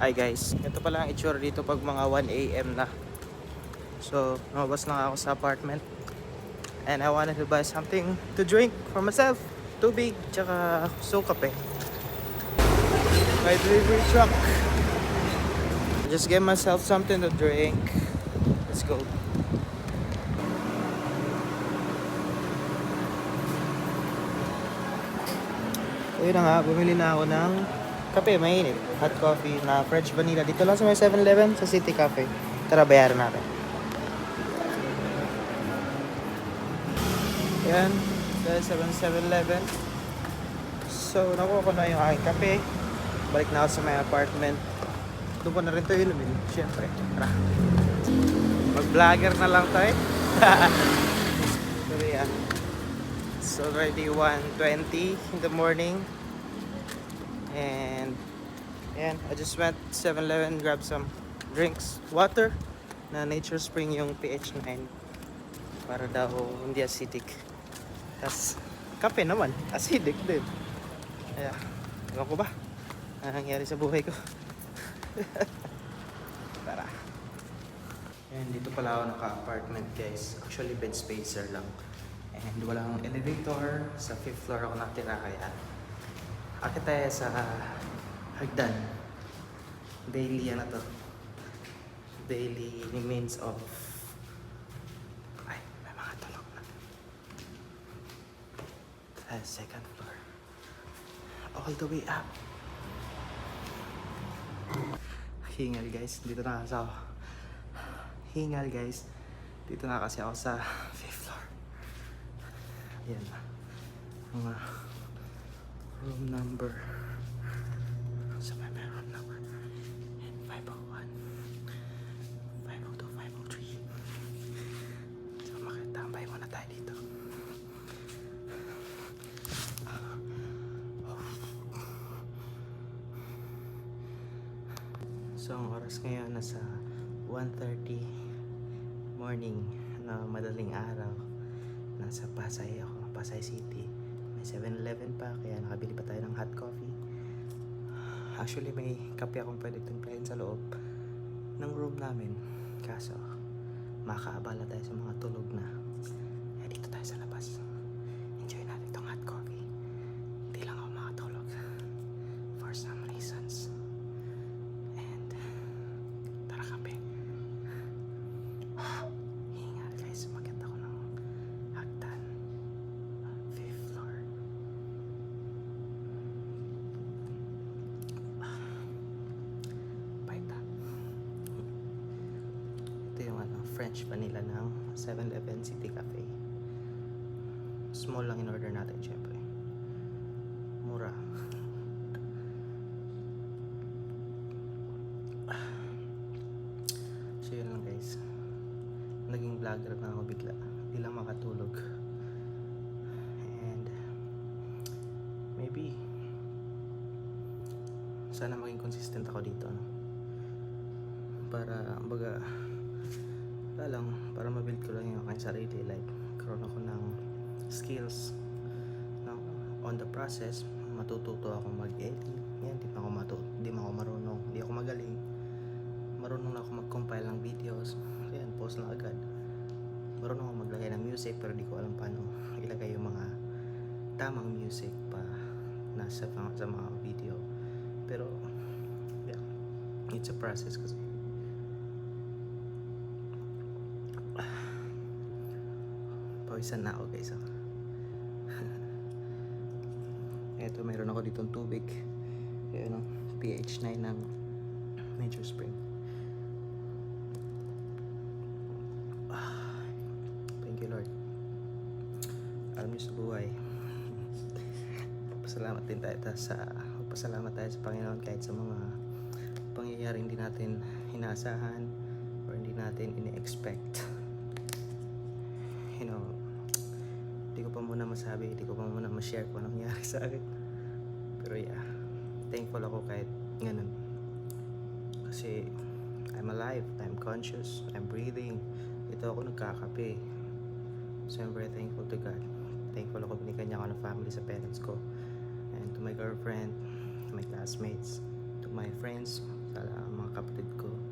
Hi guys, ito pala ang itsura dito pag mga 1 AM na. So, lumabas lang ako sa apartment and I wanted to buy something to drink for myself. Tubig, tsaka kape. My delivery truck. Just get myself something to drink. Let's go. Ayun na nga, bumili na ako ng kape, mainit. Hot coffee na French vanilla. Dito lang sa may 7-Eleven sa City Cafe. Tara, bayaran natin. Yan, dahil 7-Eleven. So, nakuha ko na yung aking kape. Balik na ako sa my apartment. Doon ko na rin ito inumin. Siyempre, tara. Mag-vlogger na lang tayo. Sorry ah. It's already 1:20 in the morning. And I just went 7-Eleven, grabbed some drinks, water na Nature Spring yung pH 9 para daw hindi acidic. Tas kape naman, acidic din. Kaya, ewan ko ba? Ano nangyari sa buhay ko? Tara. And dito pala ako naka-apartment guys. Actually bed spacer lang. And walang elevator. Sa 5th floor ako natira kaya akit tayo sa hagdan. Daily ano to? Daily means of ay, may mga tulog na. Second floor. All the way up. Hingal guys, dito na kasi ako. Hingal guys. Dito na kasi ako sa 5th floor. Ayan na. Mga room number. Sa may room number. And 501. 502, 503. So makitambay muna tayo dito. So ang oras ngayon nasa 1:30 morning na madaling araw. Nasa Pasay ako, Pasay City. May 7-Eleven pa kaya nakabili pa tayo ng hot coffee. Actually may kape akong pwede timplahin sa loob ng room namin. Kaso makaabala tayo sa mga tulog na. Kaya dito tayo sa labas. Enjoy natin itong hot coffee. Hindi lang ako makatulog for some reasons. And tara kape. Hingal guys, umakyat ako ng hagdan. 5th floor. Paita. Ito yung French vanilla ng 7-Eleven City Cafe. Small lang in order natin syempre. Mura. So yun lang guys. Naging vlogger na ako bigla. Hindi lang makatulog. And maybe sana maging consistent ako dito, no? Para baga lang para ma-build ko lang yung aking sarili, like karoon ako ng skills na on the process matututo ako mag-edit. Yan, di pa ako marunong, hindi ako magaling. Marunong na ako mag-compile ng videos. Ayan, post na agad. Marunong ako maglagay ng music pero di ko alam paano ilagay yung mga tamang music pa nasa sa mga video. Pero yeah, it's a process kasi pawisan na ako guys. Eto, mayroon ako ditong tubig. Ayan o, pH 9 ng Nature Spring. Thank you Lord. Alam niyo sa buhay. Pasalamat din tayo pasalamat tayo sa Panginoon kahit sa mga pangyayaring hindi natin inaasahan or hindi natin ini-expect. You know, hindi ko pa muna masabi, hindi ko pa muna ma-share kung anong nangyari sa akin. Pero yeah, thankful ako kahit ganun. Kasi I'm alive, I'm conscious, I'm breathing. Ito ako nagkakape. So I'm very thankful to God. Thankful ako binigyan niya ako ng family sa parents ko. And to my girlfriend, to my classmates, to my friends sa mga kapatid ko.